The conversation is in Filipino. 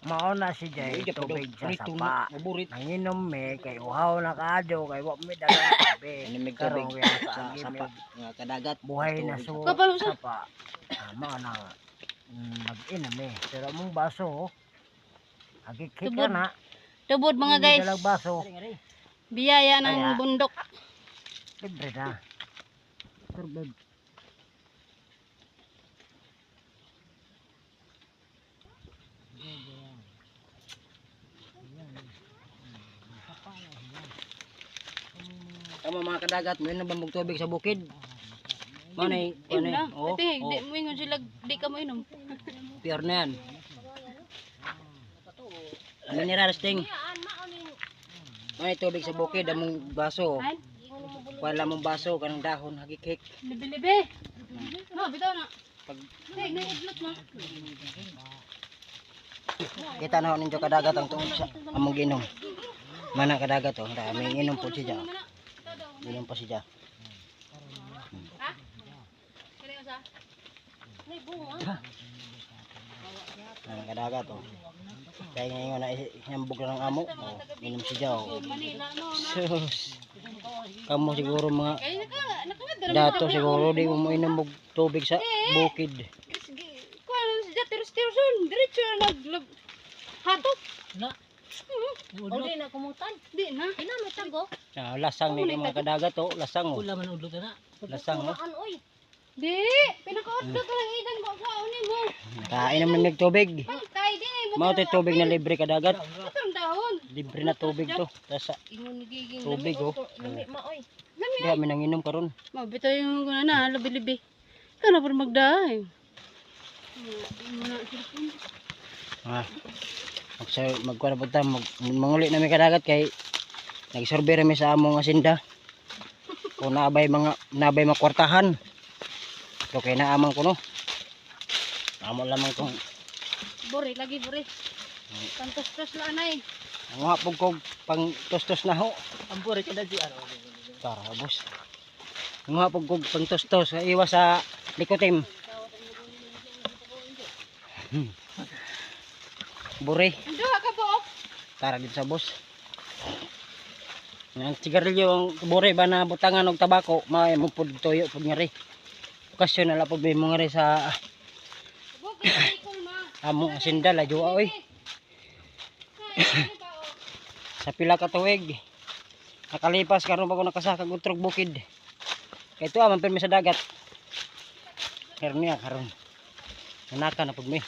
Mauna si Jay Uy, dapat daw tubig sa prito sapa. na, maburit. Nanginom me kay uhaw na kadyo kay wa mi dagang tubig. Inimig Karon tubig kaya sa sa sapa, nga kadagat. buhay na tubig so sa Kapalo sa- sapa. Mao na mag-inom eh. Pero mong baso agikik Tubod. na. Tubod mga guys. Dalag baso. Biyaya ng Kaya. bundok. Libre na. Turbid. Tama mga kadagat, may nabambog tubig sa bukid. Manay, Inom na. oh, Ate, di mo ingon sila, di ka mo inom. pure na yan. Mineral sting. Manay tubig sa bukid, among baso. Ay, Wala mong baso, kanang dahon, hagik-hik. libi-libi. No, bitaw na. Pag Hey, na-idlot mo. kita na ninyo kadagat ang tubig sa among ginom. Mana kadagat oh, may inom po siya. Inom pa siya. Ha? Kaya sa? Nay, bunga. Mana kadagat oh. Kaya ngayon na ihambog na ng amo. Oh, inom siya oh. Manila, no, na. Sus. Kamu siguro mga Ay, nakawad dato siguro di mo inom og tubig sa bukid. Kuha na siya, tiros-tiroson. Diretso na nag... Hatok. Na. O di na kumutan. Di na. Kinamay tago. Ah, lasang ni mga kadagat oh, lasang oh. Wala man udlo na. Lasang oh. Di. Pinakaudlo ka lang idan ko. Kuha mo. Kainom na mig tubig. Pantay din eh. Mao tay tubig na libre kadagat. Katong dahon. Libre na tubig to. Tasa Ingon nagiging tubig oh. lami maoy. Di kami nanginom karon. Mabito yung guna na, labi-libi. Kana pa magdahay. Ah. Magkuha po tayo, manguli na may kadagat kay nagsurvey rami sa among asinda. Kung nabay makwartahan. So kay naamang ko no. Amo lamang kong Buri, lagi buri. Pantos-tos lang anay. ang hapog kog pang tostos na ho. Ang puri kada di ano. Tara boss. Ang hapog kog pang tostos iwas sa likotim. Buri. Duha ka buok. Tara dito sa boss. Ang sigarilyo ang buri ba na butangan og tabako, may mo pud toyo pud ngari. Okasyon na la pud mo ngari sa Buok ka ikol ma. among asinda la juwa oy. Sa pila ka tuig. Nakalipas karon pa ko nakasaka og trog bukid. Kay tuwa man pirmi sa dagat. Karon niya karon. Nanaka na pud mi.